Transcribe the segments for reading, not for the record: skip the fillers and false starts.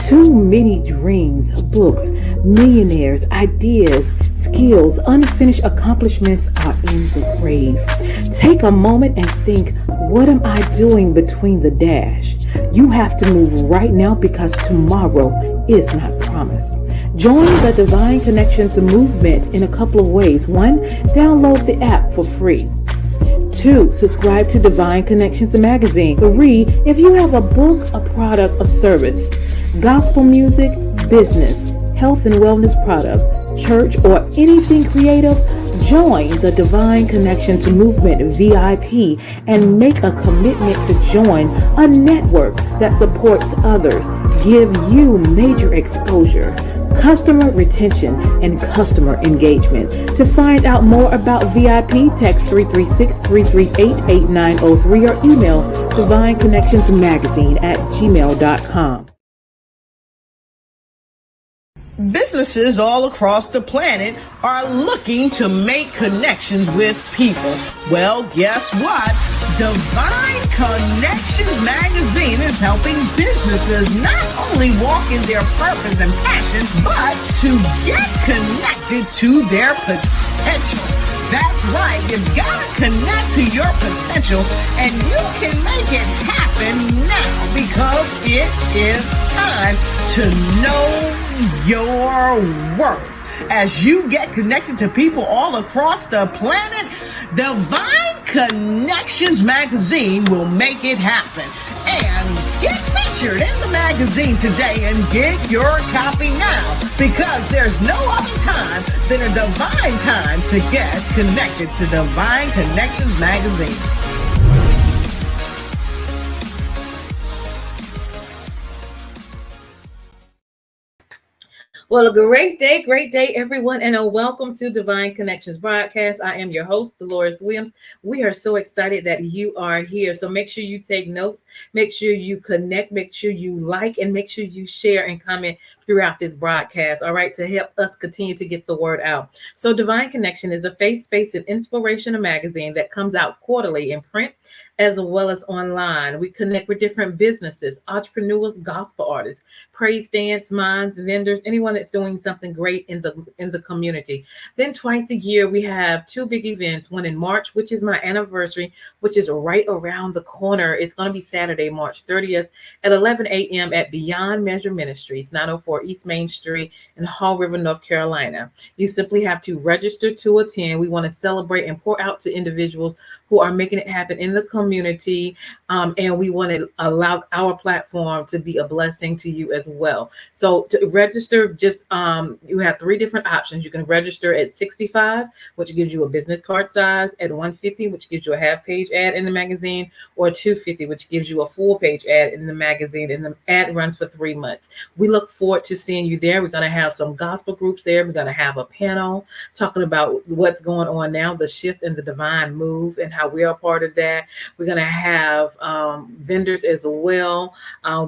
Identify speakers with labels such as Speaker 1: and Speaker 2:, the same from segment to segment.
Speaker 1: Too many dreams, books, millionaires, ideas, skills, unfinished accomplishments are in the grave. Take a moment and think, what am I doing between the dash? You have to move right now because tomorrow is not promised. Join the Divine Connections movement in a couple of ways. 1, download the app for free. 2, subscribe to Divine Connections magazine. 3, if you have a book, a product, a service, gospel music, business, health and wellness product, church, or anything creative, join the Divine Connections Movement VIP and make a commitment to join a network that supports others, give you major exposure, customer retention, and customer engagement. To find out more about VIP, text 336-338-8903 or email divineconnectionsmagazine@gmail.com.
Speaker 2: Businesses all across the planet are looking to make connections with people. Well, guess what? Divine Connections magazine is helping businesses not only walk in their purpose and passions, but to get connected to their potential. That's right. You've got to connect to your potential, and you can make it happen now because it is time to know your worth. As you get connected to people all across the planet, Divine Connections magazine will make it happen. And get featured in the magazine today and get your copy now, because there's no other time than a divine time to get connected to Divine Connections magazine.
Speaker 1: Well, a great day, everyone, and a welcome to Divine Connections broadcast. I am your host, Deloris Williams. We are so excited that you are here. So make sure you take notes, make sure you connect, make sure you like, and make sure you share and comment throughout this broadcast, all right, to help us continue to get the word out. So Divine Connection is a faith-based and inspirational magazine that comes out quarterly in print as well as online. We connect with different businesses, entrepreneurs, gospel artists, praise dance, minds, vendors, anyone that's doing something great in the community. Then twice a year, we have 2 big events, one in March, which is my anniversary, which is right around the corner. It's going to be Saturday, March 30th at 11 a.m. at Beyond Measure Ministries, 904 East Main Street in Hall River, North Carolina. You simply have to register to attend. We want to celebrate and pour out to individuals who are making it happen in the community. And we want to allow our platform to be a blessing to you as well. So to register, just you have 3 different options. You can register at $65, which gives you a business card size, at $150, which gives you a half-page ad in the magazine, or $250, which gives you a full-page ad in the magazine, and the ad runs for 3 months. We look forward to seeing you there. We're going to have some gospel groups there. We're going to have a panel talking about what's going on now, the shift in the divine move, and how we are part of that. We're going to have vendors as well.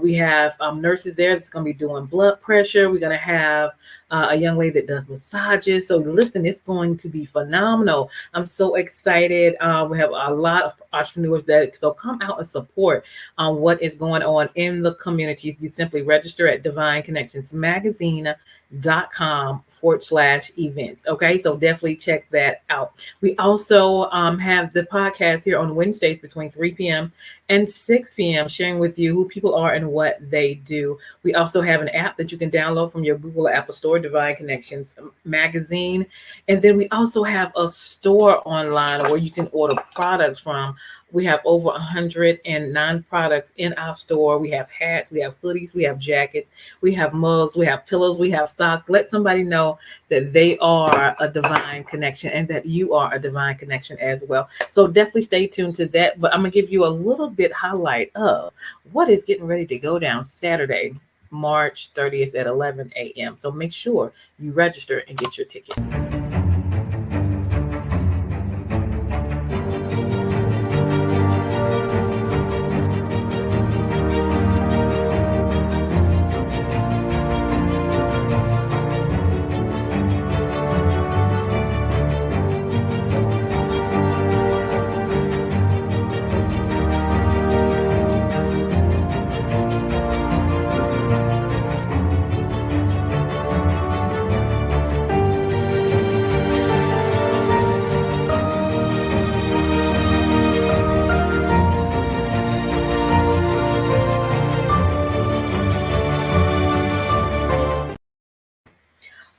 Speaker 1: We have nurses there that's going to be doing blood pressure. We're going to have a young lady that does massages. So listen, it's going to be phenomenal. I'm so excited. We have a lot of entrepreneurs so come out and support what is going on in the community. You simply register at divineconnectionsmagazine.com/events. Okay, so definitely check that out. We also have the podcast here on Wednesdays between 3 p.m. and 6 p.m. sharing with you who people are and what they do. We also have an app that you can download from your Google or Apple Store, Divine Connections Magazine. And then we also have a store online where you can order products from. We have over 109 products in our store. We have hats, we have hoodies, we have jackets, we have mugs, we have pillows, we have socks. Let somebody know that they are a divine connection and that you are a divine connection as well. So definitely stay tuned to that. But I'm going to give you a little bit highlight of what is getting ready to go down Saturday, March 30th at 11 a.m. So make sure you register and get your ticket.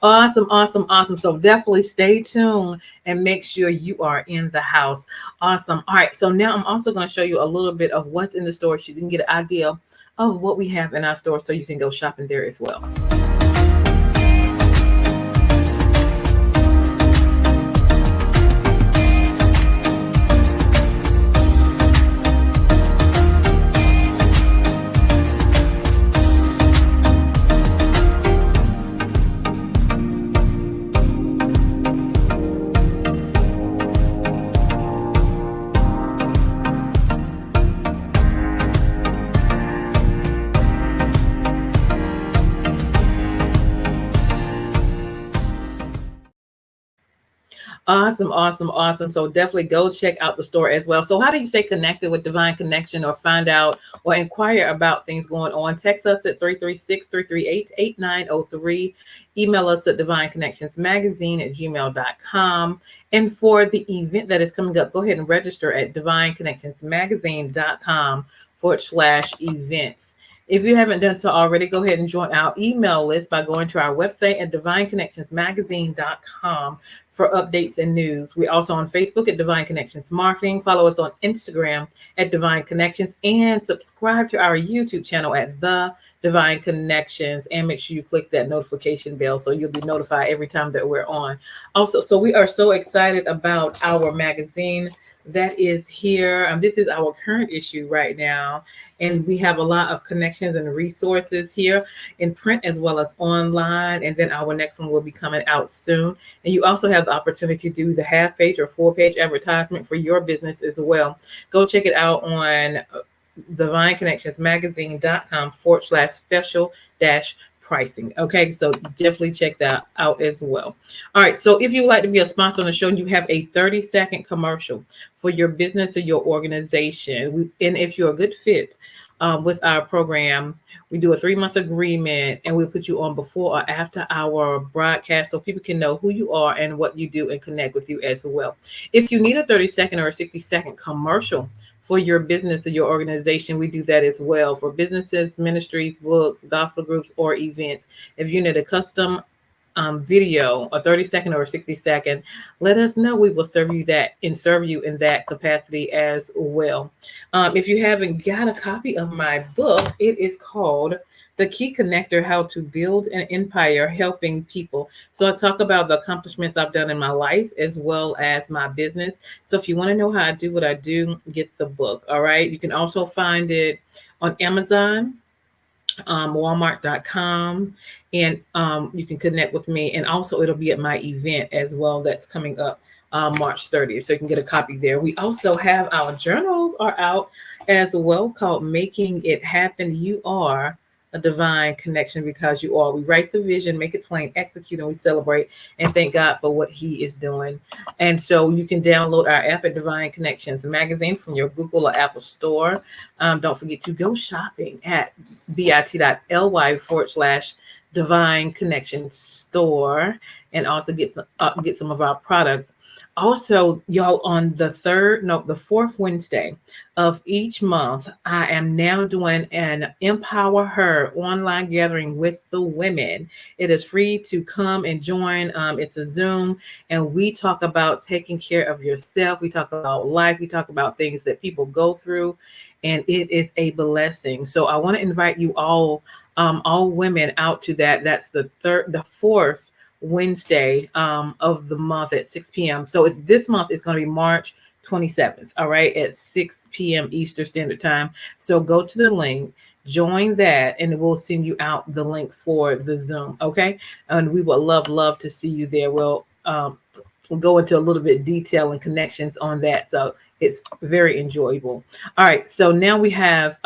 Speaker 1: Awesome, awesome, awesome. So definitely stay tuned and make sure you are in the house. Awesome. All right. So now I'm also going to show you a little bit of what's in the store so you can get an idea of what we have in our store so you can go shopping there as well. Awesome, awesome, awesome. So definitely go check out the store as well. So how do you stay connected with Divine Connection or find out or inquire about things going on? Text us at 336-338-8903. Email us at divineconnectionsmagazine@gmail.com. And for the event that is coming up, go ahead and register at divineconnectionsmagazine.com/events. If you haven't done so already, go ahead and join our email list by going to our website at divineconnectionsmagazine.com for updates and news. We're also on Facebook at Divine Connections Marketing. Follow us on Instagram at Divine Connections and subscribe to our YouTube channel at The Divine Connections. And make sure you click that notification bell so you'll be notified every time that we're on. Also, so we are so excited about our magazine that is here. This is our current issue right now. And we have a lot of connections and resources here in print as well as online. And then our next one will be coming out soon. And you also have the opportunity to do the half page or full page advertisement for your business as well. Go check it out on divineconnectionsmagazine.com/special dash pricing. Okay, so definitely check that out as well. All right, so if you would like to be a sponsor on the show and you have a 30-second commercial for your business or your organization, and if you're a good fit with our program, we do a 3-month agreement and we'll put you on before or after our broadcast so people can know who you are and what you do and connect with you as well. If you need a 30-second or a 60-second commercial for your business or your organization, we do that as well for businesses, ministries, books, gospel groups, or events. If you need a custom video, a 30-second or a 60-second, let us know. We will serve you that and serve you in that capacity as well. If you haven't got a copy of my book, it is called The Key Connector: How to Build an Empire Helping People. So I talk about the accomplishments I've done in my life as well as my business. So if you want to know how I do what I do, get the book. All right. You can also find it on Amazon, walmart.com, and you can connect with me, and also it'll be at my event as well that's coming up March 30th, so you can get a copy there. We also have our journals are out as well, called Making It Happen. You are a divine connection because you are. We write the vision, make it plain, execute, and we celebrate and thank God for what he is doing. And so you can download our app at Divine Connections Magazine from your Google or Apple store. Don't forget to go shopping at bit.ly/Divine Connection Store and also get some of our products. Also, y'all, on the fourth Wednesday of each month, I am now doing an Empower Her online gathering with the women. It is free to come and join. It's a Zoom, and we talk about taking care of yourself. We talk about life. We talk about things that people go through, and it is a blessing. So I want to invite you all women out to that. That's the fourth Wednesday of the month at 6 p.m. So this month is going to be March 27th, all right, at 6 p.m. Eastern Standard Time. So go to the link, join that, and we'll send you out the link for the Zoom, okay? And we would love to see you there. We'll go into a little bit of detail and connections on that. So it's very enjoyable. All right, so now we have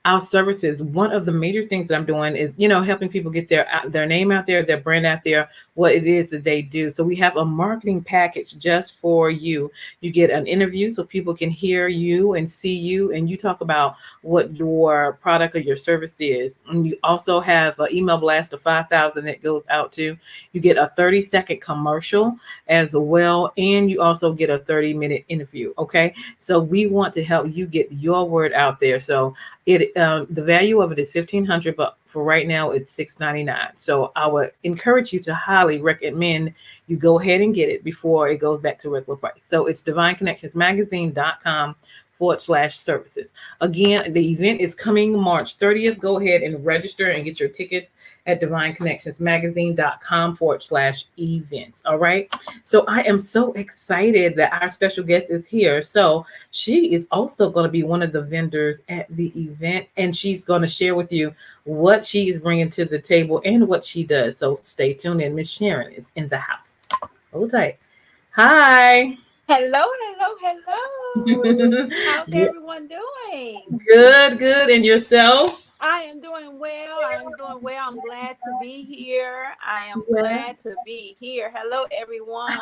Speaker 1: our services. One of the major things that I'm doing is, helping people get their name out there, their brand out there, what it is that they do. So we have a marketing package just for you. You get an interview so people can hear you and see you, and you talk about what your product or your service is. And you also have an email blast of 5,000 that goes out to. You get a 30-second commercial as well, and you also get a 30-minute interview. Okay, so we want to help you get your word out there. So The value of it is $1,500, but for right now it's $699. So I would encourage you to highly recommend you go ahead and get it before it goes back to regular price. So it's divineconnectionsmagazine.com/services. Again, the event is coming March 30th. Go ahead and register and get your tickets at divineconnectionsmagazine.com/events. All right. So I am so excited that our special guest is here. So she is also going to be one of the vendors at the event, and she's going to share with you what she is bringing to the table and what she does. So stay tuned in. Miss Sharon is in the house. Hold tight. Hi.
Speaker 3: Hello, hello, hello. How's everyone doing?
Speaker 1: Good, good. And yourself?
Speaker 3: I am doing well. I am doing well. I'm glad to be here. I am
Speaker 1: Yeah.
Speaker 3: glad to be here. Hello, everyone.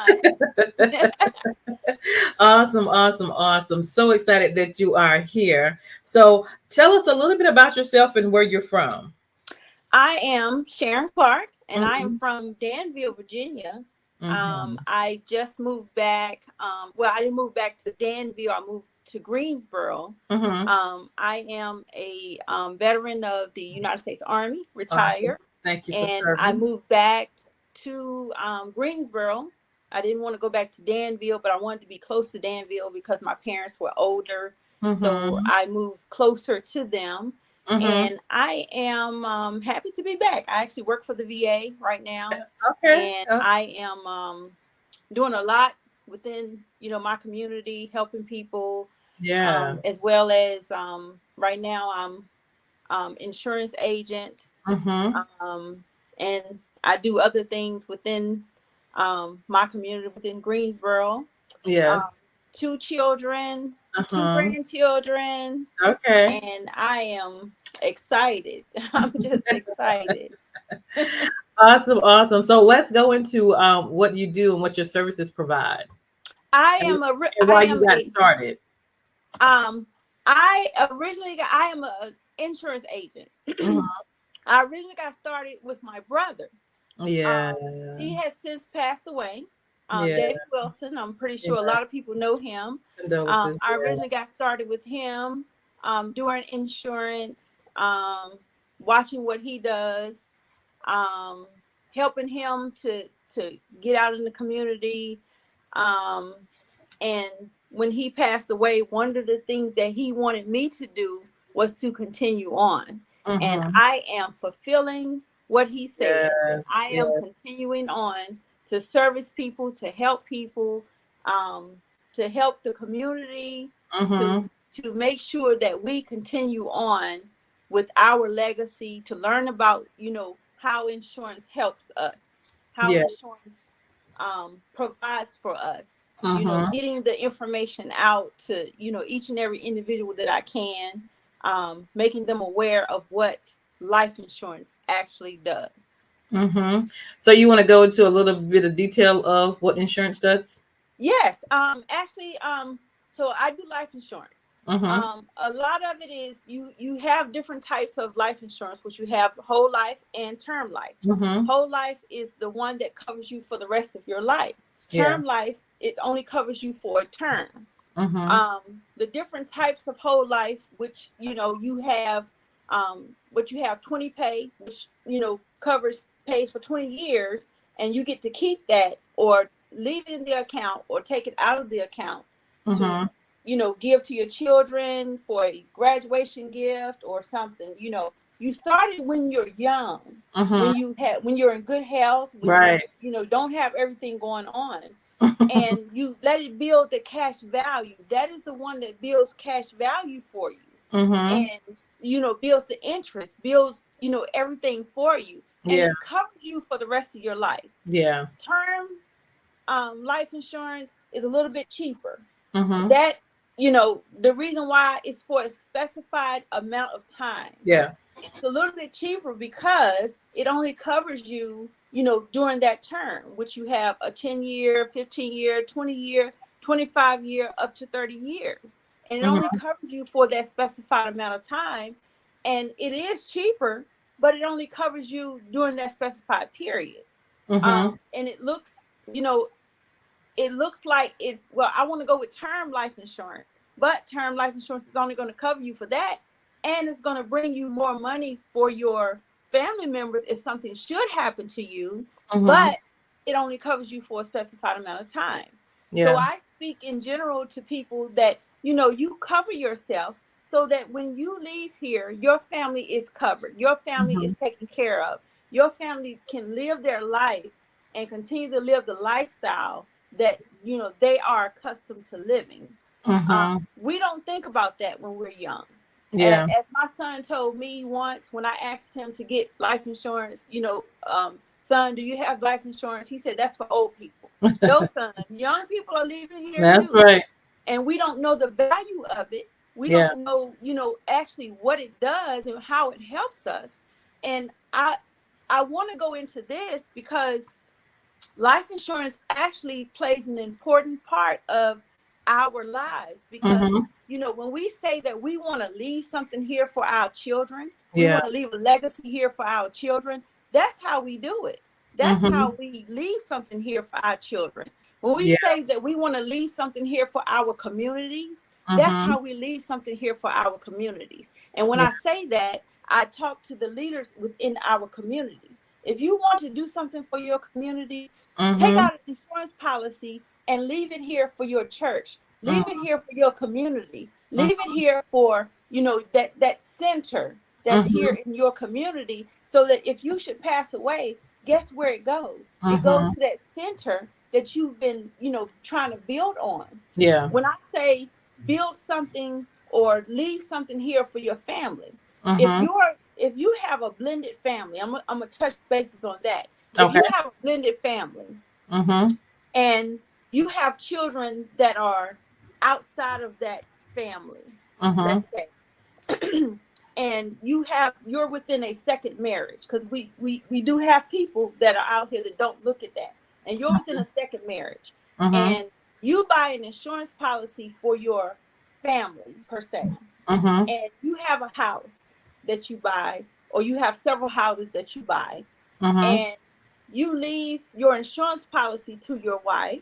Speaker 1: Awesome, awesome, awesome. So excited that you are here. So tell us a little bit about yourself and where you're from.
Speaker 3: I am Sharon Clark, and I am
Speaker 1: Mhm,
Speaker 3: from Danville, Virginia.
Speaker 1: mhm,
Speaker 3: I just moved back. Well, I didn't move back to Danville. I moved to Greensboro.
Speaker 1: mhm.
Speaker 3: I am a veteran of the United States Army,
Speaker 1: Awesome.
Speaker 3: retired,
Speaker 1: Thank you for
Speaker 3: and I
Speaker 1: serving.
Speaker 3: moved back to Greensboro. I didn't want to go back to Danville, but I wanted to be close to Danville because my parents were older. So
Speaker 1: Mhm,
Speaker 3: I moved closer to them.
Speaker 1: mhm.
Speaker 3: And I am happy to be back. I actually work for the VA right now,
Speaker 1: Okay.
Speaker 3: and I am doing a lot within my community, helping people,
Speaker 1: Yeah.
Speaker 3: as well as right now I'm insurance agent,
Speaker 1: Mhm.
Speaker 3: um, and I do other things within my community within Greensboro. Um,
Speaker 1: Yes.
Speaker 3: 2 children, two
Speaker 1: Uh-huh.
Speaker 3: grandchildren,
Speaker 1: Okay.
Speaker 3: and I am excited. I'm just excited.
Speaker 1: Awesome, awesome. So let's go into what you do and what your services provide
Speaker 3: I
Speaker 1: and,
Speaker 3: am a
Speaker 1: and
Speaker 3: I
Speaker 1: why you
Speaker 3: am
Speaker 1: got
Speaker 3: a
Speaker 1: started.
Speaker 3: um I am a insurance agent.
Speaker 1: Mhm.
Speaker 3: I originally got started with my brother.
Speaker 1: Yeah.
Speaker 3: Um, he has since passed away.
Speaker 1: Yeah.
Speaker 3: David Wilson. I'm pretty
Speaker 1: Yeah.
Speaker 3: sure a lot of people know him.
Speaker 1: Condolences.
Speaker 3: I
Speaker 1: Yeah.
Speaker 3: originally got started with him doing insurance, watching what he does, um, helping him to get out in the community. Um, and when he passed away, one of the things that he wanted me to do was to continue on. And
Speaker 1: Mhm.
Speaker 3: I am fulfilling what he said.
Speaker 1: Yes.
Speaker 3: I am
Speaker 1: Yes.
Speaker 3: continuing on to service people, um, to help the community, to
Speaker 1: Mhm.
Speaker 3: to make sure that we continue on with our legacy, to learn about, how insurance helps us, how
Speaker 1: Yeah.
Speaker 3: insurance provides for us,
Speaker 1: Mhm.
Speaker 3: getting the information out to, each and every individual that I can, making them aware of what life insurance actually does.
Speaker 1: Mhm. So you want to go into a little bit of detail of what insurance does?
Speaker 3: Yes, actually, so I do life insurance.
Speaker 1: Mhm.
Speaker 3: A lot of it is you have different types of life insurance, which you have whole life and term life.
Speaker 1: Mhm.
Speaker 3: Whole life is the one that covers you for the rest of your life.
Speaker 1: Yeah.
Speaker 3: Term life, it only covers you for a term.
Speaker 1: Mhm.
Speaker 3: The different types of whole life, which you have, what you have 20 pay, which covers pays for 20 years, and you get to keep that or leave it in the account or take it out of the account to
Speaker 1: Mhm.
Speaker 3: give to your children for a graduation gift or something. You started when you're young,
Speaker 1: Mhm.
Speaker 3: when you're in good health, when you
Speaker 1: Right.
Speaker 3: don't have everything going on, and you let it build the cash value. That is the one that builds cash value for you,
Speaker 1: Mhm.
Speaker 3: and builds the interest, builds everything for you, and
Speaker 1: Yeah.
Speaker 3: it covers you for the rest of your life.
Speaker 1: Yeah.
Speaker 3: Term life insurance is a little bit cheaper.
Speaker 1: Mhm.
Speaker 3: That the reason why is for a specified amount of time.
Speaker 1: Yeah.
Speaker 3: It's a little bit cheaper because it only covers you, during that term, which you have a 10-year, 15-year, 20-year, 25-year, up to 30 years. And it only
Speaker 1: Mhm.
Speaker 3: covers you for that specified amount of time. And it is cheaper, but it only covers you during that specified period.
Speaker 1: Mhm.
Speaker 3: And it looks like I want to go with term life insurance, but term life insurance is only going to cover you for that. and it's going to bring you more money for your family members if something should happen to you, but it only covers you for a specified amount of time. So I speak in general to people that, you cover yourself so that when you leave here, your family is covered, your family is taken care of, your family can live their life and continue to live the lifestyle that, they are accustomed to living. We don't think about that when we're young.
Speaker 1: Yeah.
Speaker 3: As my son told me once when I asked him to get life insurance, son, do you have life insurance? He said, that's for old people. No, son, young people are leaving here
Speaker 1: That's
Speaker 3: too.
Speaker 1: right.
Speaker 3: And we don't know the value of it. We
Speaker 1: Yeah.
Speaker 3: don't know, actually what it does and how it helps us. And I want to go into this because life insurance actually plays an important part of our lives because when we say that we want to leave something here for our children, we want to leave a legacy here for our children, that's how we do it. That's how we leave something here for our children. When we say that we want to leave something here for our communities, that's how we leave something here for our communities. And when I say that, I talk to the leaders within our communities. If you want to do something for your community, take out an insurance policy and leave it here for your church. Leave it here for your community. Leave it here for, that center that's here in your community, so that if you should pass away, guess where it goes? It goes to that center that you've been, trying to build on.
Speaker 1: Yeah.
Speaker 3: When I say build something or leave something here for your family, if you have a blended family, I'm gonna touch bases on that. If you have a blended family and you have children that are outside of that family, let's say, and you're within a second marriage, because we do have people that are out here that don't look at that, and you're within a second marriage, and you buy an insurance policy for your family per se, and you have a house that you buy, or you have several houses that you buy, and you leave your insurance policy to your wife,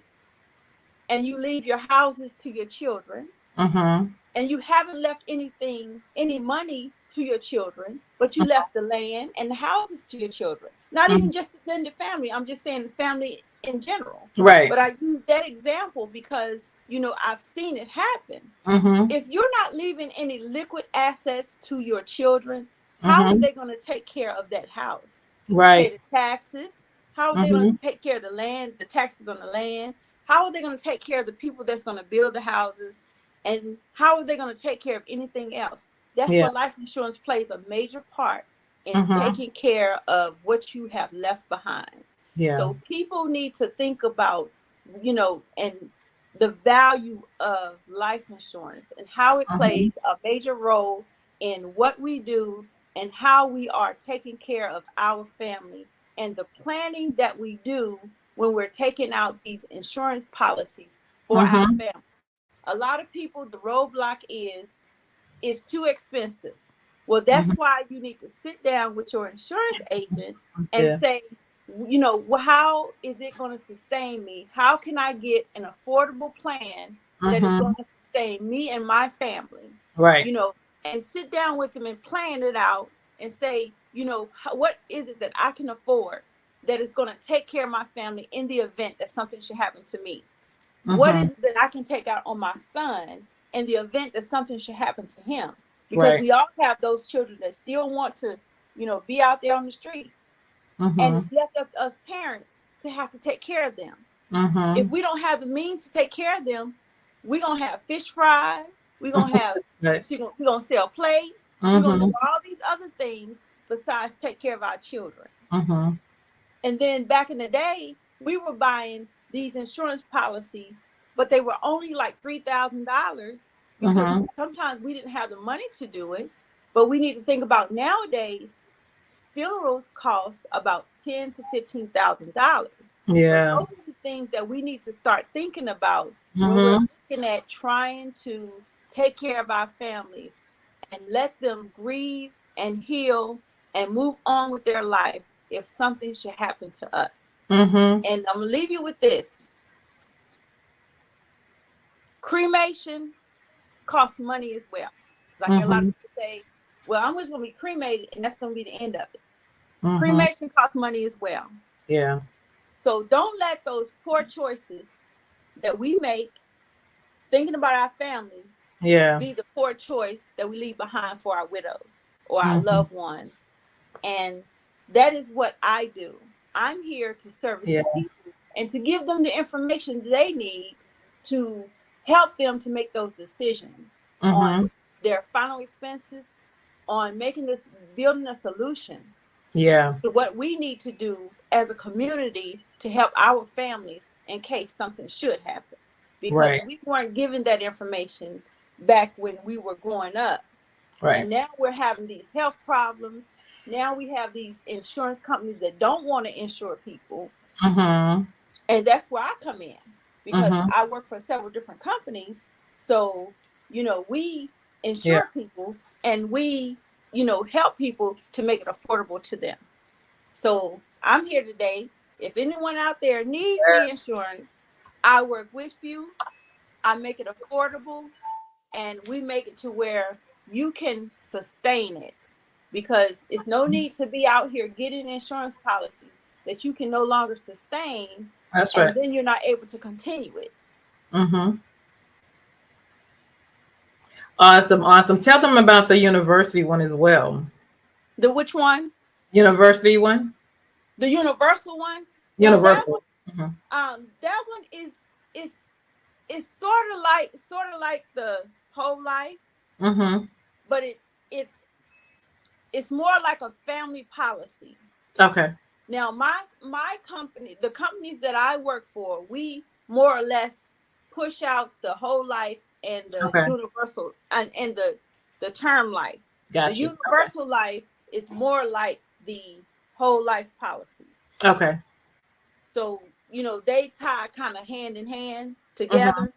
Speaker 3: and you leave your houses to your children, and you haven't left any money to your children, but you left the land and the houses to your children. Not even just the blended family. I'm just saying the family in general.
Speaker 1: Right.
Speaker 3: But I use that example because, I've seen it happen. If you're not leaving any liquid assets to your children, how are they going to take care of that house?
Speaker 1: Right.
Speaker 3: Pay the taxes. How are they going to take care of the land, the taxes on the land? How are they going to take care of the people that's going to build the houses? And how are they going to take care of anything else? That's where life insurance plays a major part in taking care of what you have left behind.
Speaker 1: Yeah.
Speaker 3: So people need to think about, and the value of life insurance and how it plays a major role in what we do and how we are taking care of our family, and the planning that we do when we're taking out these insurance policies for our family. A lot of people, the roadblock is it's too expensive. Well, that's why you need to sit down with your insurance agent and say, how is it going to sustain me? How can I get an affordable plan that is going to sustain me and my family?
Speaker 1: Right.
Speaker 3: And sit down with them and plan it out and say, what is it that I can afford that is going to take care of my family in the event that something should happen to me? What is it that I can take out on my son in the event that something should happen to him? Because we all have those children that still want to, be out there on the street. And it's left up to us parents to have to take care of them. If we don't have the means to take care of them, we're going to have fish fry. We're going to have, we're going to sell plates. We're going to do all these other things besides take care of our children. And then back in the day, we were buying these insurance policies, but they were only like $3,000 because sometimes we didn't have the money to do it. But we need to think about nowadays, funerals cost about $10,000 to $15,000.
Speaker 1: Yeah.
Speaker 3: Those are the things that we need to start thinking about when we're looking at trying to take care of our families and let them grieve and heal and move on with their life if something should happen to us. And I'm gonna leave you with this. Cremation costs money as well. I hear a lot of people say, well, I'm just going to be cremated, and that's going to be the end of it.
Speaker 1: Mm-hmm.
Speaker 3: Cremation costs money as well.
Speaker 1: Yeah.
Speaker 3: So don't let those poor choices that we make, thinking about our families, be the poor choice that we leave behind for our widows or our loved ones. And that is what I do. I'm here to service the people and to give them the information they need to help them to make those decisions on their final expenses, on building a solution to what we need to do as a community to help our families in case something should happen. Because we weren't given that information back when we were growing up.
Speaker 1: Right.
Speaker 3: And now we're having these health problems. Now we have these insurance companies that don't want to insure people. And that's where I come in, because I work for several different companies. So, we insure people, and we, help people to make it affordable to them. So I'm here today. If anyone out there needs the insurance, I work with you. I make it affordable, and we make it to where you can sustain it, because it's no need to be out here getting an insurance policy that you can no longer sustain.
Speaker 1: That's right.
Speaker 3: And then you're not able to continue it.
Speaker 1: Awesome. Tell them about the university one as well.
Speaker 3: The which one?
Speaker 1: University one?
Speaker 3: The universal one?
Speaker 1: Universal.
Speaker 3: Well, that one is sort of like the whole life. But it's more like a family policy.
Speaker 1: Okay.
Speaker 3: Now my company, the companies that I work for, we more or less push out the whole life and the universal and the term life.
Speaker 1: Gotcha.
Speaker 3: The universal life is more like the whole life policies.
Speaker 1: Okay.
Speaker 3: So, they tie kind of hand in hand together.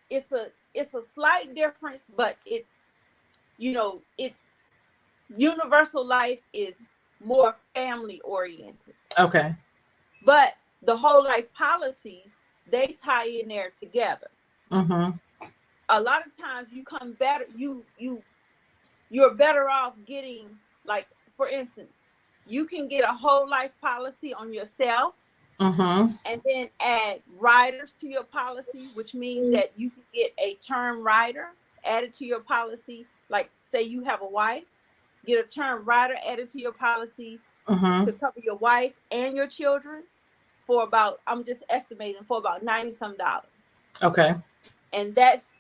Speaker 3: It's a slight difference, but it's universal life is more family oriented. Okay. But the whole life policies, they tie in there together. A lot of times you're better off getting, like, for instance, you can get a whole life policy on yourself, and then add riders to your policy, which means that you can get a term rider added to your policy. Like, say you have a wife, get a term rider added to your policy to cover your wife and your children for about, I'm just estimating, for about $90 some. Okay. And that's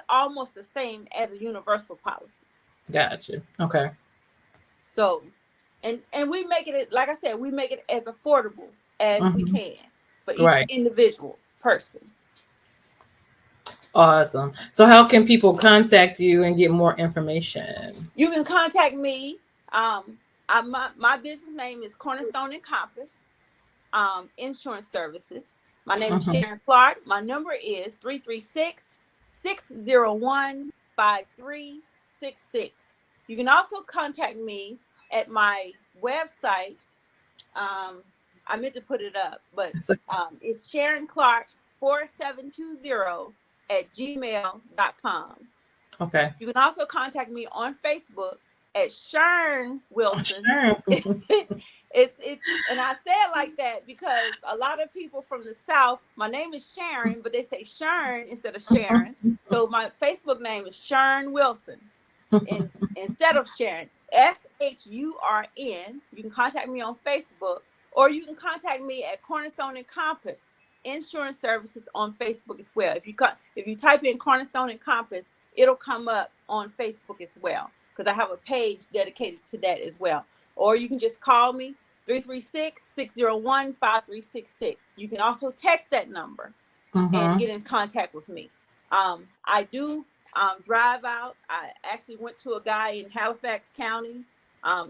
Speaker 3: almost the same as a universal policy.
Speaker 1: Gotcha. Okay.
Speaker 3: So, and we make it, like I said, we make it as affordable as we can for each individual person.
Speaker 1: Awesome. So how can people contact you and get more information?
Speaker 3: You can contact me. My business name is Cornerstone and Compass Insurance Services. My name is Sharon Clark. My number is 336-601-5366. You can also contact me at my website. I meant to put it up, but it's Sharon Clark 4720@gmail.com. Okay. You can also contact me on Facebook at Sharon Wilson. It's and I say it like that because a lot of people from the South, my name is Sharon, but they say Sharon instead of Sharon. So my Facebook name is Sharon Wilson, and instead of Sharon, SHURN. You can contact me on Facebook, or you can contact me at Cornerstone and Compass Insurance Services on Facebook as well. If you type in Cornerstone and Compass, it'll come up on Facebook as well, because I have a page dedicated to that as well. Or you can just call me, 336-601-5366. You can also text that number and get in contact with me. I do drive out. I actually went to a guy in Halifax County.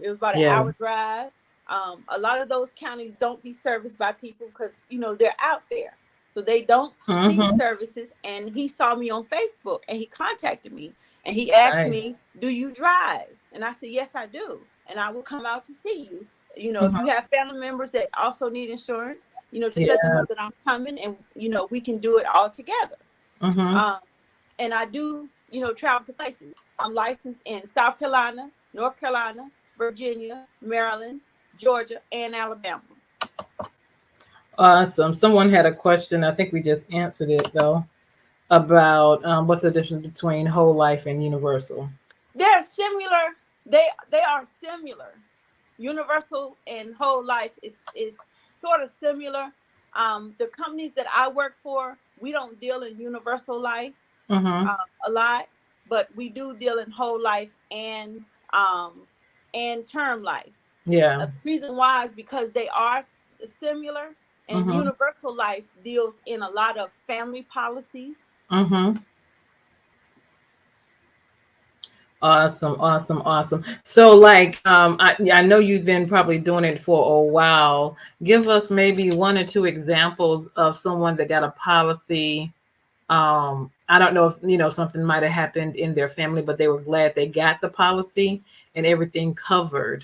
Speaker 3: It was about an hour drive. A lot of those counties don't be serviced by people because, they're out there. So they don't see services. And he saw me on Facebook and he contacted me and he asked me, do you drive? And I said, yes, I do. And I will come out to see you. If you have family members that also need insurance, just let them know that I'm coming and, we can do it all together. And I do travel to places. I'm licensed in South Carolina, North Carolina, Virginia, Maryland, Georgia, and Alabama.
Speaker 1: Awesome. Someone had a question. I think we just answered it though about what's the difference between whole life and universal.
Speaker 3: They're similar. They are similar. Universal and whole life is sort of similar. The companies that I work for, we don't deal in universal life
Speaker 1: Mm-hmm.
Speaker 3: a lot, but we do deal in whole life and term life.
Speaker 1: Yeah.
Speaker 3: The reason why is because they are similar, and
Speaker 1: Mm-hmm.
Speaker 3: universal life deals in a lot of family policies.
Speaker 1: Mm-hmm. Awesome, awesome, awesome. So like I know you've been probably doing it for a while. Give us maybe one or two examples of someone that got a policy. I don't know if something might have happened in their family, but they were glad they got the policy and everything covered.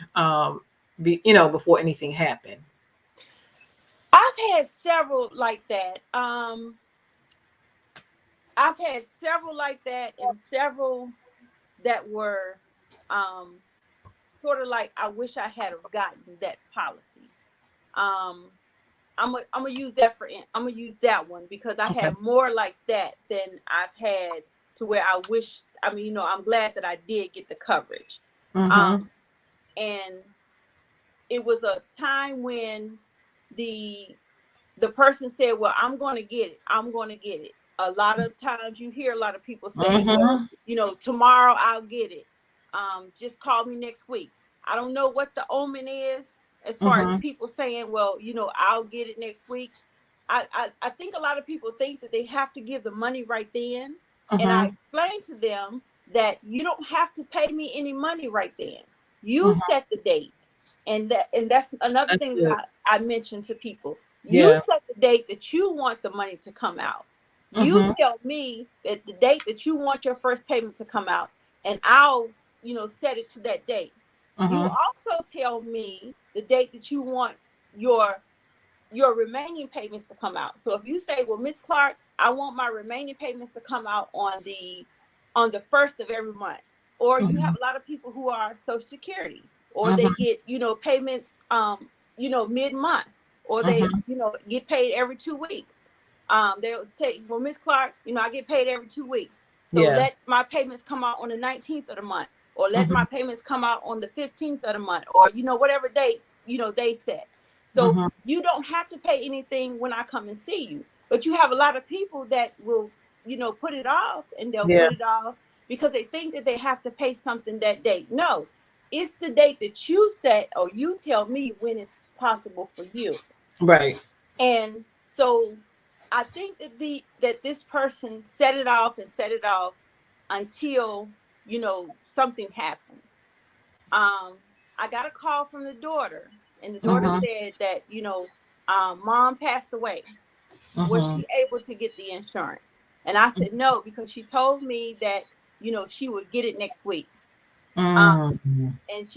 Speaker 1: Before anything happened.
Speaker 3: I've had several like that. I've had several like that, and several that were um, sort of like I wish I had gotten that policy. Um, I'm gonna use that I'm gonna use that one because I
Speaker 1: Okay.
Speaker 3: had more like that than I've had to where I wish. I mean, I'm glad that I did get the coverage.
Speaker 1: Mm-hmm.
Speaker 3: Um, and it was a time when the the person said, well, I'm going to get it. I'm going to get it. A lot of times you hear a lot of people saying, well,
Speaker 1: Mm-hmm.
Speaker 3: tomorrow I'll get it. Just call me next week. I don't know what the omen is as far as
Speaker 1: Mm-hmm.
Speaker 3: people saying, well, I'll get it next week. I think a lot of people think that they have to give the money right then. And I
Speaker 1: Mm-hmm.
Speaker 3: explained to them that you don't have to pay me any money right then. You
Speaker 1: Mm-hmm.
Speaker 3: set the date. And that's another
Speaker 1: That's
Speaker 3: thing
Speaker 1: good.
Speaker 3: that I mentioned to people. You
Speaker 1: Yeah.
Speaker 3: set the date that you want the money to come out. You
Speaker 1: Mm-hmm.
Speaker 3: tell me that the date that you want your first payment to come out, and I'll, set it to that date. You
Speaker 1: Mm-hmm.
Speaker 3: also tell me the date that you want your your remaining payments to come out. So if you say, well, Miss Clark, I want my remaining payments to come out on the first of every month. Or you
Speaker 1: Mm-hmm.
Speaker 3: have a lot of people who are Social Security, or they
Speaker 1: Mm-hmm.
Speaker 3: get, payments mid-month, or they,
Speaker 1: Mm-hmm.
Speaker 3: get paid every 2 weeks. They'll take, well, Miss Clark, I get paid every 2 weeks. So
Speaker 1: Yeah.
Speaker 3: let my payments come out on the 19th of the month, or let
Speaker 1: Mm-hmm.
Speaker 3: my payments come out on the 15th of the month, or whatever date, they set. So
Speaker 1: Mm-hmm.
Speaker 3: you don't have to pay anything when I come and see you. But you have a lot of people that will, put it off, and they'll
Speaker 1: Yeah.
Speaker 3: put it off because they think that they have to pay something that date. No, it's the date that you set, or you tell me when it's possible for you.
Speaker 1: Right.
Speaker 3: And so I think that this person set it off until, something happened. um, I got a call from the daughter, and the daughter
Speaker 1: Mm-hmm.
Speaker 3: said that, mom passed away. Was
Speaker 1: Mm-hmm.
Speaker 3: she able to get the insurance? And I said no, because she told me that, she would get it next week. Um,
Speaker 1: Mm-hmm.
Speaker 3: and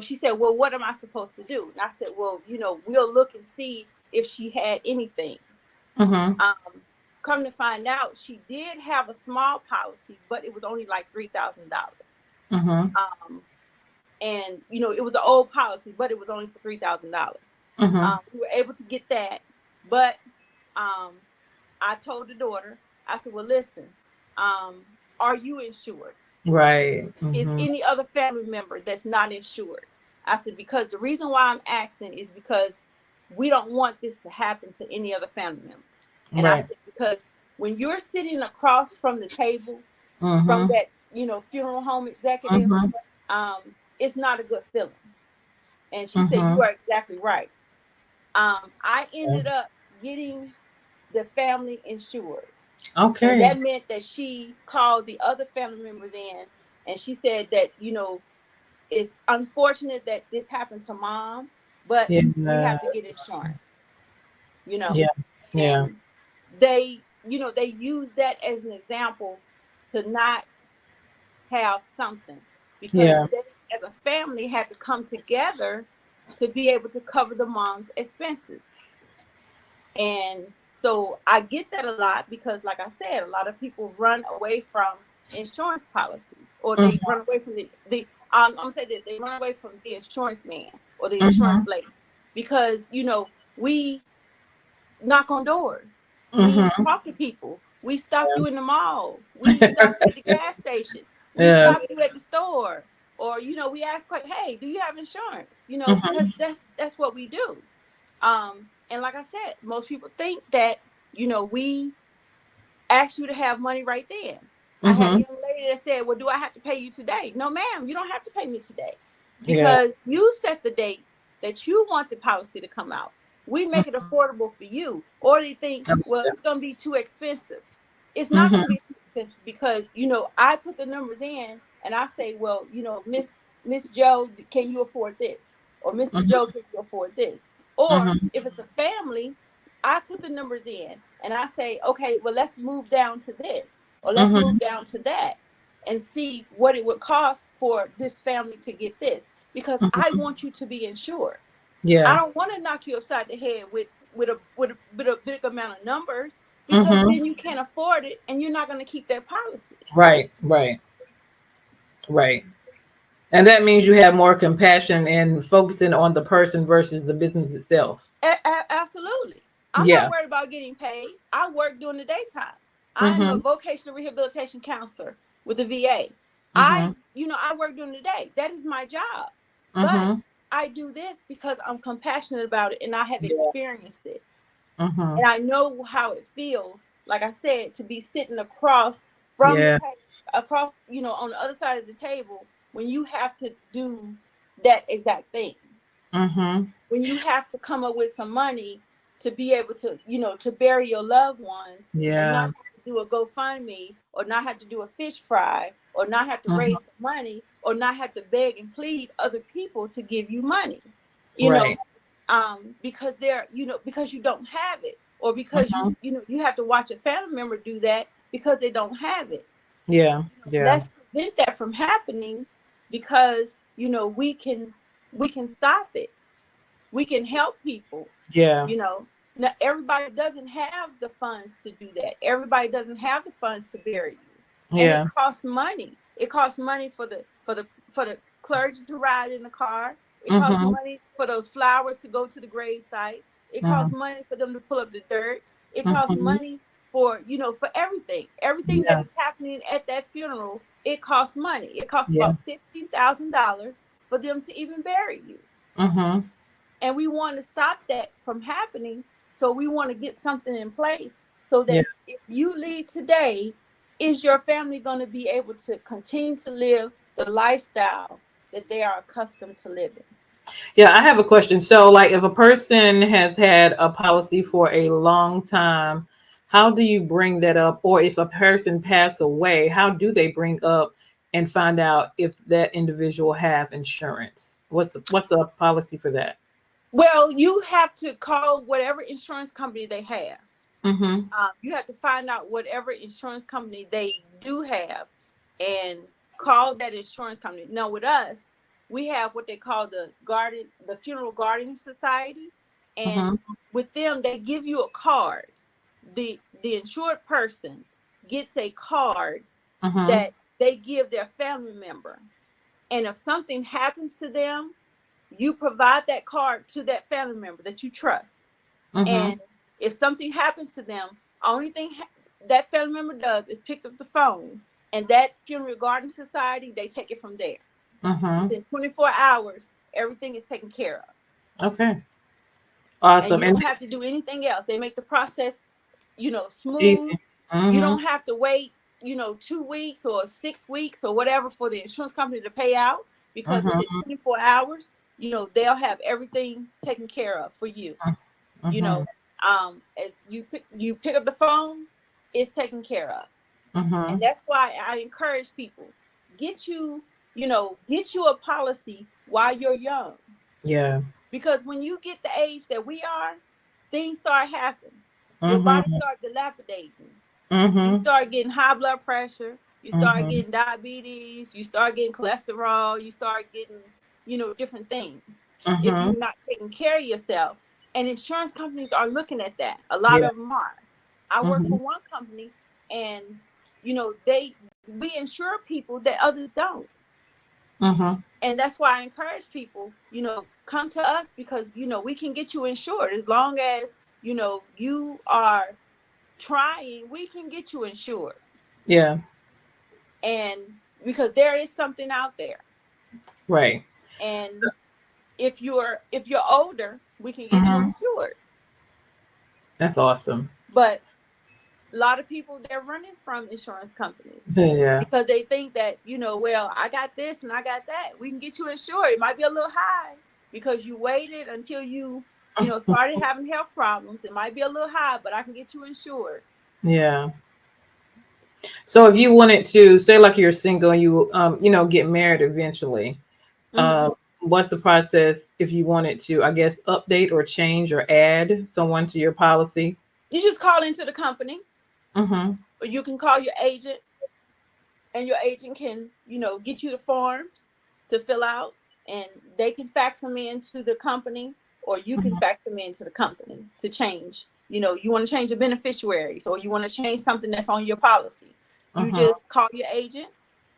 Speaker 3: she said, well, what am I supposed to do? And I said, well, we'll look and see if she had anything.
Speaker 1: Mm-hmm.
Speaker 3: Um, Come to find out, she did have a small policy, but it was only like $3,000.
Speaker 1: Mm-hmm.
Speaker 3: Um, and it was an old policy, but it was only for $3,000.
Speaker 1: Mm-hmm.
Speaker 3: We were able to get that, but um, I told the daughter, I said, well, listen, um, are you insured?
Speaker 1: Right.
Speaker 3: Is
Speaker 1: Mm-hmm.
Speaker 3: any other family member that's not insured? I said, because the reason why I'm asking is because we don't want this to happen to any other family member. And I
Speaker 1: Right.
Speaker 3: said, because when you're sitting across from the table from
Speaker 1: Mm-hmm.
Speaker 3: that, funeral home executive,
Speaker 1: Mm-hmm.
Speaker 3: it's not a good feeling. And she said, you
Speaker 1: Mm-hmm.
Speaker 3: are exactly right. I ended up getting the family insured. And
Speaker 1: Okay.
Speaker 3: that meant that she called the other family members in, and she said that, it's unfortunate that this happened to mom, but we
Speaker 1: Yeah.
Speaker 3: have to get insurance, you know.
Speaker 1: Yeah. Yeah.
Speaker 3: And they use that as an example to not have something, because
Speaker 1: Yeah.
Speaker 3: they, as a family, had to come together to be able to cover the mom's expenses. And so I get that a lot because, like I said, a lot of people run away from insurance policy, or they run away from the I'm gonna say this, they run away from the insurance man or the insurance lady, because we knock on doors, we talk to people, we stop you in the mall, we stop you at the gas station, we
Speaker 1: Yeah.
Speaker 3: stop you at the store, or we ask, like, hey, do you have insurance? Because that's what we do. And like I said, most people think that we ask you to have money right then. I had a young lady that said, well, do I have to pay you today? No, ma'am, you don't have to pay me today,
Speaker 1: Yeah.
Speaker 3: because you set the date that you want the policy to come out. We make it affordable for you. Or they think, well, it's going to be too expensive. It's not going to be too expensive, because I put the numbers in and I say, well, Miss Joe, can you afford this? Or Mr. Joe, can you afford this? Or if it's a family, I put the numbers in and I say, okay, well, let's move down to this, or let's move down to that, and see what it would cost for this family to get this, because I want you to be insured. I
Speaker 1: Yeah.
Speaker 3: don't want to knock you upside the head with a big amount of numbers, because then you can't afford it and you're not going to keep that policy.
Speaker 1: Right. And that means you have more compassion and focusing on the person versus the business itself.
Speaker 3: Absolutely. I'm
Speaker 1: Yeah.
Speaker 3: not worried about getting paid. I work during the daytime. I'm a vocational rehabilitation counselor with the VA. I work during the day. That is my job. But I do this because I'm compassionate about it and I have experienced it. And I know how it feels, like I said, to be sitting across from the table, across, on the other side of the table, when you have to do that exact thing. When you have to come up with some money to be able to, to bury your loved ones, and not have to do a GoFundMe, or not have to do a fish fry, or not have to raise some money, or not have to beg and plead other people to give you money, because because you don't have it, or because you have to watch a family member do that because they don't have it.
Speaker 1: Yeah.
Speaker 3: Let's prevent that from happening, because we can stop it. We can help people.
Speaker 1: Yeah.
Speaker 3: Now everybody doesn't have the funds to do that. Everybody doesn't have the funds to bury you, and it costs money. It costs money for the clergy to ride in the car. It costs money for those flowers to go to the grave site. It costs money for them to pull up the dirt. It costs money for for everything that is happening at that funeral. It costs money. It costs about $15,000 for them to even bury you. And we want to stop that from happening. So we want to get something in place so that if you leave today, is your family going to be able to continue to live the lifestyle that they are accustomed to living?
Speaker 1: Yeah, I have a question. So, like, if a person has had a policy for a long time, how do you bring that up? Or if a person passed away, how do they bring up and find out if that individual have insurance? What's the policy for that?
Speaker 3: Well, you have to call whatever insurance company they have.
Speaker 1: Mm-hmm.
Speaker 3: You have to find out whatever insurance company they do have and call that insurance company. Now, with us, we have what they call the Funeral Guardian Society, and with them, they give you a card. The insured person gets a card that they give their family member, and if something happens to them, you provide that card to that family member that you trust. And if something happens to them, only thing that family member does is pick up the phone, and that Funeral Garden Society, they take it from there. Within 24 hours, everything is taken care of.
Speaker 1: Okay.
Speaker 3: And
Speaker 1: Awesome.
Speaker 3: you
Speaker 1: And
Speaker 3: don't have to do anything else. They make the process, smooth.
Speaker 1: easy.
Speaker 3: You don't have to wait, 2 weeks or 6 weeks or whatever for the insurance company to pay out, because within 24 hours, they'll have everything taken care of for you. As you pick up the phone, it's taken care of. And that's why I encourage people, get you a policy while you're young.
Speaker 1: Yeah.
Speaker 3: Because when you get the age that we are, things start happening. Your body starts dilapidating. You start getting high blood pressure. You start getting diabetes. You start getting cholesterol. You start getting, different things if you're not taking care of yourself. And insurance companies are looking at that. A lot of them are. I work for one company, and they we insure people that others don't.
Speaker 1: Mm-hmm.
Speaker 3: And that's why I encourage people, come to us, because, we can get you insured. As long as, you are trying, we can get you insured.
Speaker 1: Yeah.
Speaker 3: And because there is something out there.
Speaker 1: Right.
Speaker 3: And if you're older, we can get you
Speaker 1: Mm-hmm.
Speaker 3: insured.
Speaker 1: That's awesome.
Speaker 3: But a lot of people, they're running from insurance companies
Speaker 1: Yeah.
Speaker 3: because they think that, well, I got this and I got that. We can get you insured. It might be a little high because you waited until you started having health problems. It might be a little high, but I can get you insured.
Speaker 1: Yeah. So if you wanted to say, like, you're single and you get married eventually,
Speaker 3: Mm-hmm.
Speaker 1: what's the process if you wanted to, I guess, update or change or add someone to your policy?
Speaker 3: You just call into the company,
Speaker 1: Mm-hmm.
Speaker 3: or you can call your agent, and your agent can, get you the forms to fill out, and they can fax them into the company, or you can
Speaker 1: Mm-hmm.
Speaker 3: fax them into the company to change. You want to change the beneficiaries, or you want to change something that's on your policy. You
Speaker 1: Mm-hmm.
Speaker 3: just call your agent.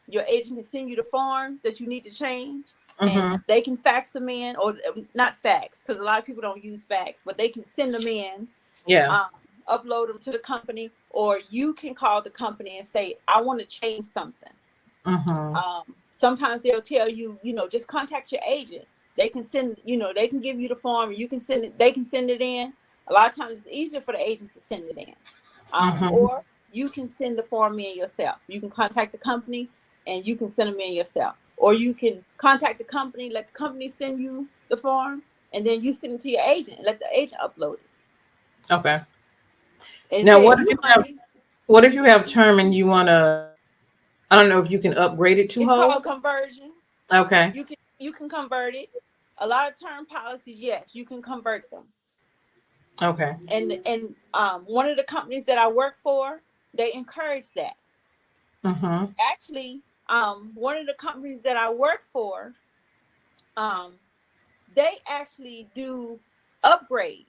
Speaker 3: Your agent can send you the form that you need to change, and
Speaker 1: Mm-hmm.
Speaker 3: they can fax them in, or not fax, because a lot of people don't use fax, but they can send them in,
Speaker 1: Yeah.
Speaker 3: upload them to the company, or you can call the company and say, I want to change something.
Speaker 1: Mm-hmm.
Speaker 3: Sometimes they'll tell you, just contact your agent. They can send, they can give you the form, you can send it, they can send it in. A lot of times it's easier for the agent to send it in.
Speaker 1: Mm-hmm.
Speaker 3: Or you can send the form in yourself. You can contact the company and you can send them in yourself. Or you can contact the company, let the company send you the form, and then you send it to your agent and let the agent upload it.
Speaker 1: Okay.
Speaker 3: And
Speaker 1: Now,
Speaker 3: save you money.
Speaker 1: what if you have term and you want to, I don't know if you can upgrade it to
Speaker 3: It's
Speaker 1: whole?
Speaker 3: called conversion.
Speaker 1: Okay.
Speaker 3: You can convert it. A lot of term policies, yes, you can convert them.
Speaker 1: Okay.
Speaker 3: And one of the companies that I work for, they encourage that.
Speaker 1: Mm-hmm.
Speaker 3: Actually, one of the companies that I work for, they actually do upgrades.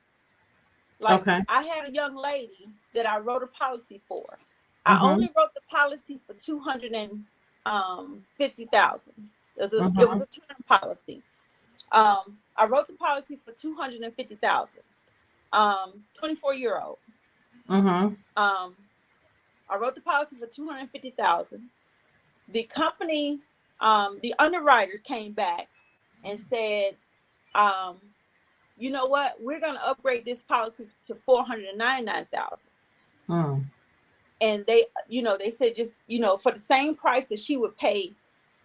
Speaker 3: Like,
Speaker 1: Okay.
Speaker 3: I had a young lady that I wrote a policy for. I
Speaker 1: Mm-hmm.
Speaker 3: only wrote the policy for 250,000. It was
Speaker 1: Mm-hmm.
Speaker 3: a term policy. I wrote the policy for 250,000. 24-year-old.
Speaker 1: Mm-hmm.
Speaker 3: I wrote the policy for 250,000. The company, the underwriters came back and said, you know what? We're going to upgrade this policy to 499,000.
Speaker 1: Mm.
Speaker 3: And they said, just, for the same price that she would pay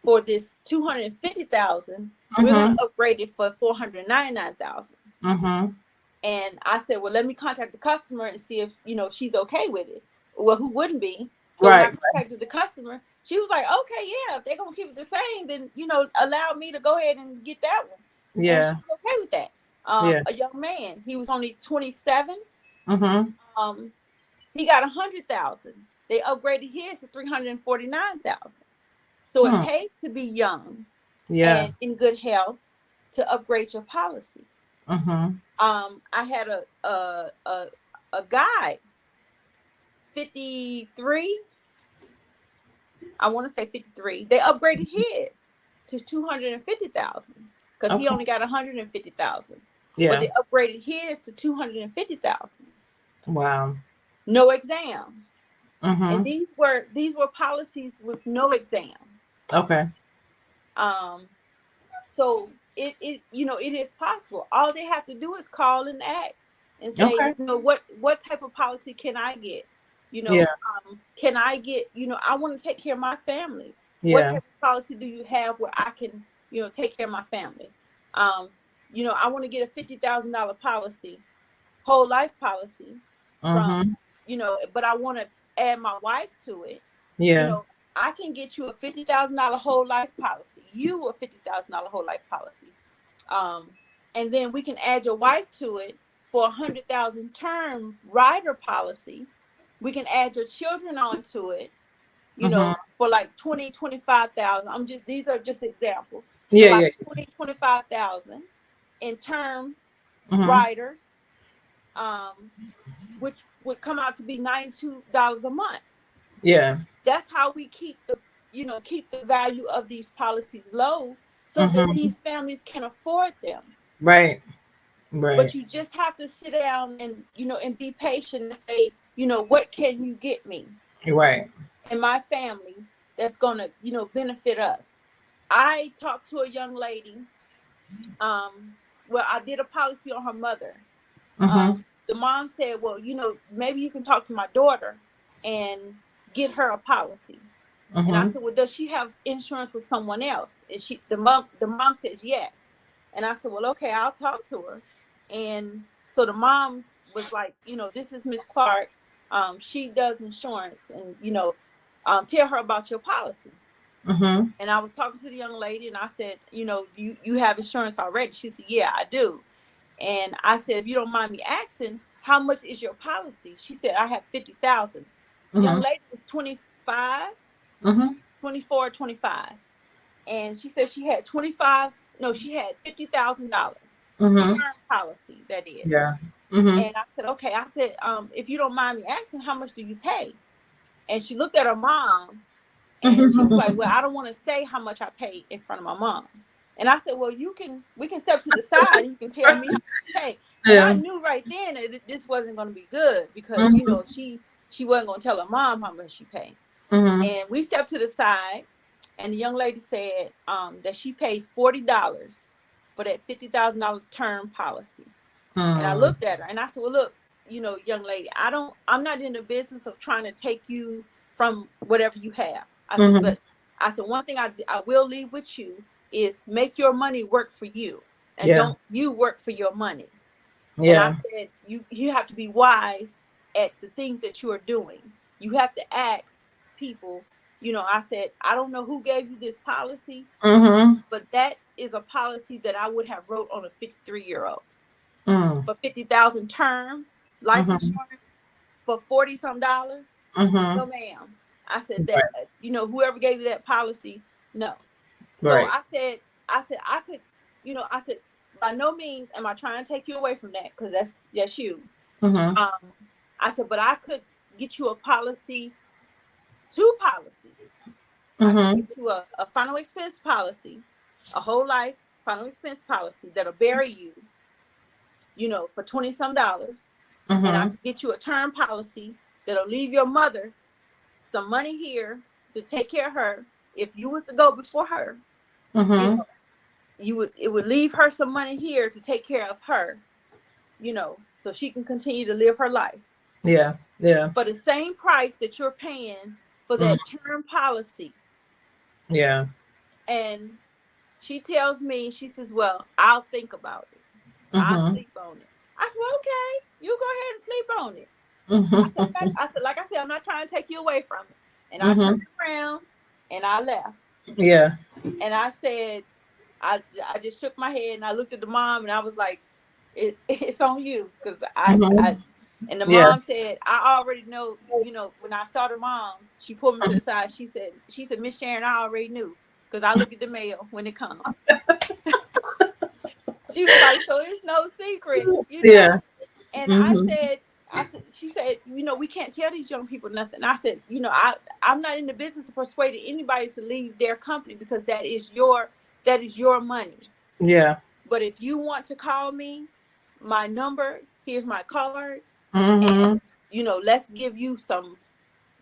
Speaker 3: for this 250,000, we're going
Speaker 1: Mm-hmm.
Speaker 3: to upgrade it for 499,000.
Speaker 1: Mm-hmm.
Speaker 3: And I said, well, let me contact the customer and see if, she's okay with it. Well, who wouldn't be? So when I
Speaker 1: Right.
Speaker 3: contacted the customer, she was like, okay, yeah, if they're going to keep it the same, then, allow me to go ahead and get that one. And she
Speaker 1: Yeah.
Speaker 3: was okay with that.
Speaker 1: Yeah.
Speaker 3: A young man, he was only 27.
Speaker 1: Mm-hmm.
Speaker 3: He got 100,000. They upgraded his to 349,000. So it
Speaker 1: Hmm.
Speaker 3: pays to be young
Speaker 1: Yeah.
Speaker 3: and in good health to upgrade your policy.
Speaker 1: Mm-hmm.
Speaker 3: I had a guy, 53. I want to say 53. They upgraded his to 250,000 because he
Speaker 1: Okay.
Speaker 3: only got 150,000. But
Speaker 1: Yeah.
Speaker 3: they upgraded his to 250,000.
Speaker 1: Wow.
Speaker 3: No exam. And
Speaker 1: Mm-hmm.
Speaker 3: these were policies with no exam.
Speaker 1: Okay.
Speaker 3: So it is possible. All they have to do is call and ask and say,
Speaker 1: Okay.
Speaker 3: what type of policy can I get?
Speaker 1: Yeah.
Speaker 3: Can I get, I want to take care of my family. What
Speaker 1: Yeah.
Speaker 3: type of policy do you have where I can, take care of my family? I want to get a $50,000 policy, whole life policy from,
Speaker 1: Mm-hmm.
Speaker 3: but I want to add my wife to it.
Speaker 1: Yeah.
Speaker 3: I can get you a $50,000 whole life policy, you a $50,000 whole life policy. And then we can add your wife to it for 100,000 term rider policy. We can add your children onto it,
Speaker 1: Mm-hmm.
Speaker 3: for like 20, 25,000. These are just examples. For
Speaker 1: Yeah.
Speaker 3: like
Speaker 1: Yeah.
Speaker 3: 20, 25,000 in term
Speaker 1: Mm-hmm.
Speaker 3: riders, which would come out to be $92 a month.
Speaker 1: Yeah.
Speaker 3: That's how we keep the value of these policies low, so that
Speaker 1: Mm-hmm.
Speaker 3: these families can afford them.
Speaker 1: Right. Right.
Speaker 3: But you just have to sit down and and be patient and say, what can you get me
Speaker 1: Right.
Speaker 3: and my family that's gonna benefit us. I talked to a young lady. Well, I did a policy on her mother.
Speaker 1: Mm-hmm.
Speaker 3: The mom said, well, maybe you can talk to my daughter and get her a policy. And I
Speaker 1: Mm-hmm.
Speaker 3: said, well, does she have insurance with someone else? And the mom says yes. And I said, well, okay, I'll talk to her. And so the mom was like, this is Miss Clark. She does insurance, and tell her about your policy.
Speaker 1: Mm-hmm.
Speaker 3: And I was talking to the young lady, and I said, you have insurance already? She said, yeah, I do. And I said, if you don't mind me asking, how much is your policy? She said, I have 50,000. The young
Speaker 1: Mm-hmm.
Speaker 3: lady was 25,
Speaker 1: Mm-hmm.
Speaker 3: 24, 25. And she said she had 25, no, she had $50,000
Speaker 1: Mm-hmm.
Speaker 3: term policy, that is.
Speaker 1: Yeah. Mm-hmm.
Speaker 3: And I said, okay. I said, if you don't mind me asking, how much do you pay? And she looked at her mom, and she was like, well, I don't want to say how much I paid in front of my mom. And I said, well, we can step to the side and you can tell me how much you pay. And I
Speaker 1: Yeah.
Speaker 3: knew right then that this wasn't going to be good, because,
Speaker 1: Mm-hmm.
Speaker 3: she wasn't going to tell her mom how much she paid.
Speaker 1: Mm-hmm.
Speaker 3: And we stepped to the side, and the young lady said that she pays $40 for that $50,000 term policy. And I
Speaker 1: Mm.
Speaker 3: looked at her and I said, well, look, young lady, I'm not in the business of trying to take you from whatever you have. I said,
Speaker 1: Mm-hmm.
Speaker 3: but I said, one thing I will leave with you is make your money work for you, and
Speaker 1: Yeah.
Speaker 3: don't you work for your money. And I
Speaker 1: Yeah.
Speaker 3: said, you have to be wise at the things that you are doing. You have to ask people, I said, I don't know who gave you this policy,
Speaker 1: Mm-hmm.
Speaker 3: but that is a policy that I would have wrote on a 53-year-old.
Speaker 1: Mm.
Speaker 3: For 50,000 term life
Speaker 1: Mm-hmm.
Speaker 3: insurance for 40 some dollars.
Speaker 1: Mm-hmm.
Speaker 3: No, ma'am. I said that,
Speaker 1: Right.
Speaker 3: whoever gave you that policy, no. So
Speaker 1: Right.
Speaker 3: I said, I could, I said, by no means am I trying to take you away from that, because that's you.
Speaker 1: Mm-hmm.
Speaker 3: Um, I said, but I could get you a policy, two policies. I could
Speaker 1: Mm-hmm.
Speaker 3: get you a final expense policy, a whole life final expense policy that'll bury you, for 20 some dollars. And I
Speaker 1: Mm-hmm.
Speaker 3: could get you a term policy that'll leave your mother some money here to take care of her. If you was to go before her, you
Speaker 1: Mm-hmm.
Speaker 3: know, it would leave her some money here to take care of her, so she can continue to live her life
Speaker 1: Yeah. Yeah.
Speaker 3: for the same price that you're paying for
Speaker 1: Mm.
Speaker 3: that term policy.
Speaker 1: Yeah.
Speaker 3: And she tells me, she says, well, I'll think about it. I'll
Speaker 1: Mm-hmm.
Speaker 3: sleep on it. I said, well, okay, you go ahead and sleep on it.
Speaker 1: Mm-hmm.
Speaker 3: I said, like I said, I'm not trying to take you away from it. And I
Speaker 1: Mm-hmm.
Speaker 3: turned around and I left.
Speaker 1: Yeah.
Speaker 3: And I said, I just shook my head and I looked at the mom and I was like, it's on you. Because
Speaker 1: Mm-hmm.
Speaker 3: and the
Speaker 1: Yeah.
Speaker 3: mom said, I already know, when I saw the mom, she pulled me to the side. She said, Miss Sharon, I already knew, because I look at the mail when it comes. She was like, so it's no secret,
Speaker 1: Yeah.
Speaker 3: And
Speaker 1: Mm-hmm.
Speaker 3: she said, we can't tell these young people nothing. I said, I'm not in the business of persuading anybody to leave their company, because that is your money.
Speaker 1: Yeah.
Speaker 3: But if you want to call me, my number, here's my card,
Speaker 1: Mm-hmm.
Speaker 3: and let's give you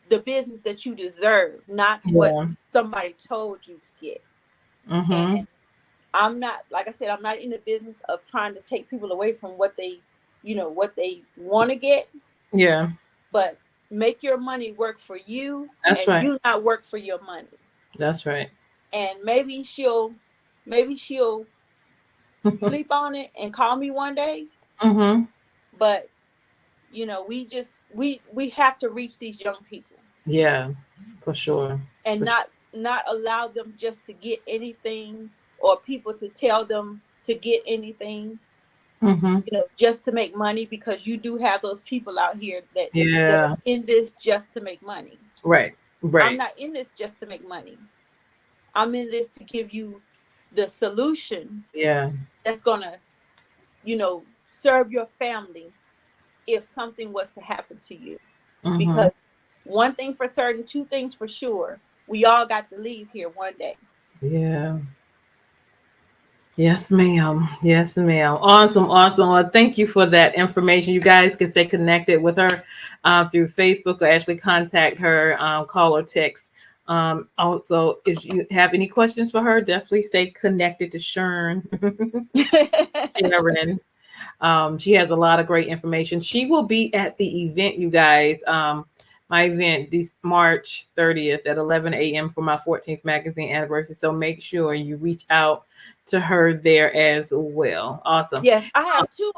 Speaker 3: the business that you deserve, not what
Speaker 1: Yeah.
Speaker 3: somebody told you to get.
Speaker 1: Mm-hmm.
Speaker 3: And I'm not, like I said, I'm not in the business of trying to take people away from what they want to get.
Speaker 1: Yeah.
Speaker 3: But make your money work for you,
Speaker 1: That's
Speaker 3: and
Speaker 1: right.
Speaker 3: you not work for your money.
Speaker 1: That's right.
Speaker 3: And maybe she'll sleep on it and call me one day.
Speaker 1: Mm-hmm.
Speaker 3: But we have to reach these young people.
Speaker 1: Yeah. For sure.
Speaker 3: And
Speaker 1: For sure.
Speaker 3: not allow them just to get anything, or people to tell them to get anything,
Speaker 1: Mm-hmm.
Speaker 3: just to make money, because you do have those people out here that
Speaker 1: Yeah.
Speaker 3: are in this just to make money.
Speaker 1: Right.
Speaker 3: I'm
Speaker 1: Right.
Speaker 3: not in this just to make money. I'm in this to give you the solution
Speaker 1: Yeah.
Speaker 3: that's gonna, serve your family if something was to happen to you.
Speaker 1: Mm-hmm.
Speaker 3: Because, one thing for certain, two things for sure. We all got to leave here one day.
Speaker 1: Yeah. Yes, ma'am. Yes, ma'am. Awesome. Awesome. Well, thank you for that information. You guys can stay connected with her through Facebook or actually contact her, call or text. Also, if you have any questions for her, definitely stay connected to Sharon. Sharon. She has a lot of great information. She will be at the event, you guys. My event this March 30th at 11 a.m. for my 14th magazine anniversary. So make sure you reach out to her there as well. Awesome.
Speaker 3: Yes, I have two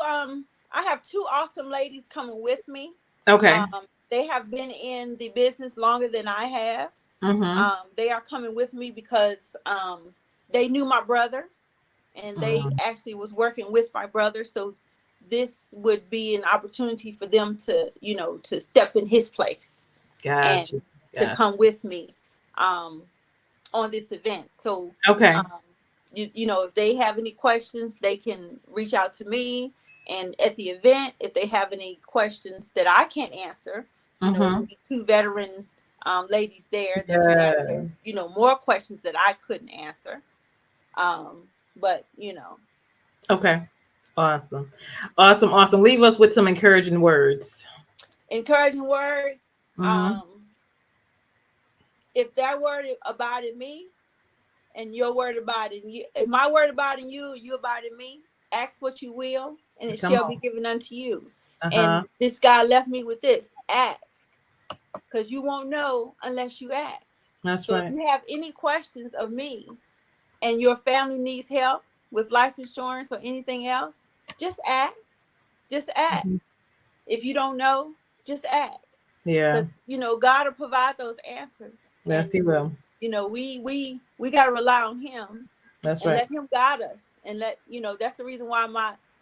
Speaker 3: awesome ladies coming with me.
Speaker 1: Okay.
Speaker 3: They have been in the business longer than I have.
Speaker 1: Mm-hmm.
Speaker 3: They are coming with me because they knew my brother, and they actually was working with my brother. So this would be an opportunity for them to, to step in his place.
Speaker 1: Gotcha.
Speaker 3: And to come with me on this event. So
Speaker 1: okay.
Speaker 3: If they have any questions, they can reach out to me. And at the event, if they have any questions that I can't answer, it'll be two veteran ladies there that can answer, more questions that I couldn't answer. But
Speaker 1: Okay. Awesome. Awesome. Awesome. Leave us with some encouraging words.
Speaker 3: Encouraging words. If that word abided me, and your word abided in you, if my word abided in you, you abide in me, ask what you will, and it shall be given unto you. And this guy left me with this: ask, because you won't know unless you ask.
Speaker 1: That's
Speaker 3: so
Speaker 1: right.
Speaker 3: If you have any questions of me, and your family needs help with life insurance or anything else, just ask. Just ask. If you don't know, just ask.
Speaker 1: Yeah.
Speaker 3: Because God will provide those answers.
Speaker 1: Yes, He will.
Speaker 3: We got to rely on Him.
Speaker 1: That's
Speaker 3: and
Speaker 1: right.
Speaker 3: Let Him guide us, and that's the reason why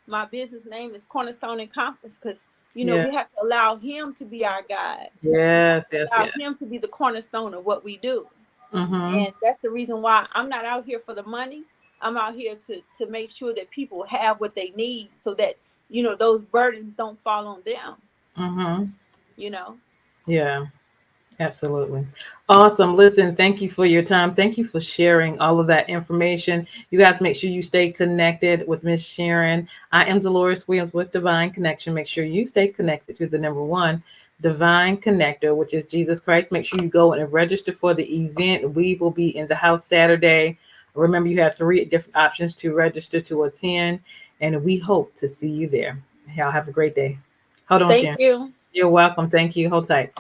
Speaker 3: my business name is Cornerstone and Compass, because we have to allow Him to be our guide.
Speaker 1: Yes.
Speaker 3: Allow Him to be the cornerstone of what we do. And that's the reason why I'm not out here for the money. I'm out here to make sure that people have what they need, so that those burdens don't fall on them.
Speaker 1: Yeah. Absolutely. Awesome. Listen, thank you for your time. Thank you for sharing all of that information. You guys make sure you stay connected with Miss Sharon. I am Deloris Williams with Divine Connection. Make sure you stay connected to the number one Divine Connector, which is Jesus Christ. Make sure you go and register for the event. We will be in the house Saturday. Remember, you have 3 different options to register to attend, and we hope to see you there. Y'all have a great day. Hold on, Sharon.
Speaker 3: Thank you.
Speaker 1: You're welcome. Thank you. Hold tight.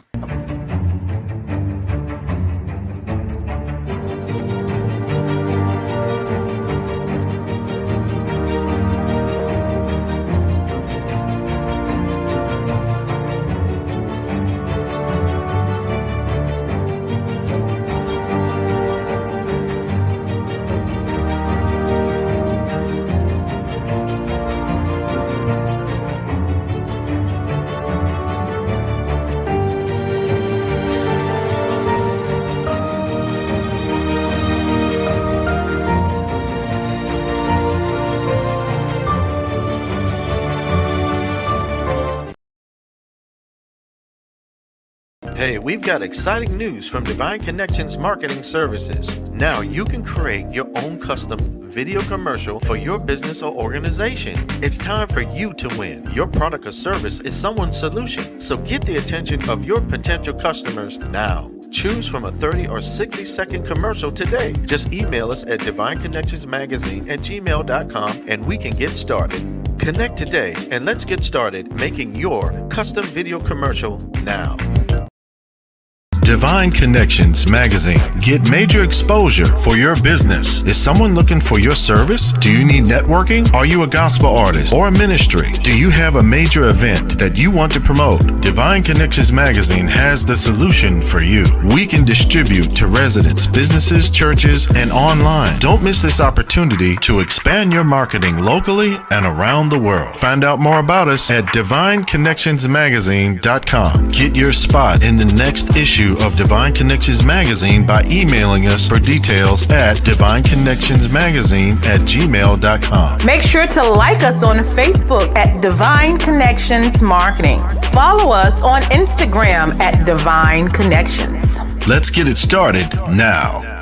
Speaker 4: Hey, we've got exciting news from Divine Connections Marketing Services. Now you can create your own custom video commercial for your business or organization. It's time for you to win. Your product or service is someone's solution, so get the attention of your potential customers now. Choose from a 30 or 60-second commercial today. Just email us at divineconnectionsmagazine@gmail.com and we can get started. Connect today and let's get started making your custom video commercial now.
Speaker 5: Divine Connections Magazine. Get major exposure for your business. Is someone looking for your service? Do you need networking? Are you a gospel artist or a ministry? Do you have a major event that you want to promote? Divine Connections Magazine has the solution for you. We can distribute to residents, businesses, churches, and online. Don't miss this opportunity to expand your marketing locally and around the world. Find out more about us at divineconnectionsmagazine.com. Get your spot in the next issue issue of Divine Connections Magazine by emailing us for details at divineconnectionsmagazine@gmail.com.
Speaker 2: Make sure to like us on Facebook at Divine Connections Marketing. Follow us on Instagram at Divine Connections.
Speaker 5: Let's get it started now.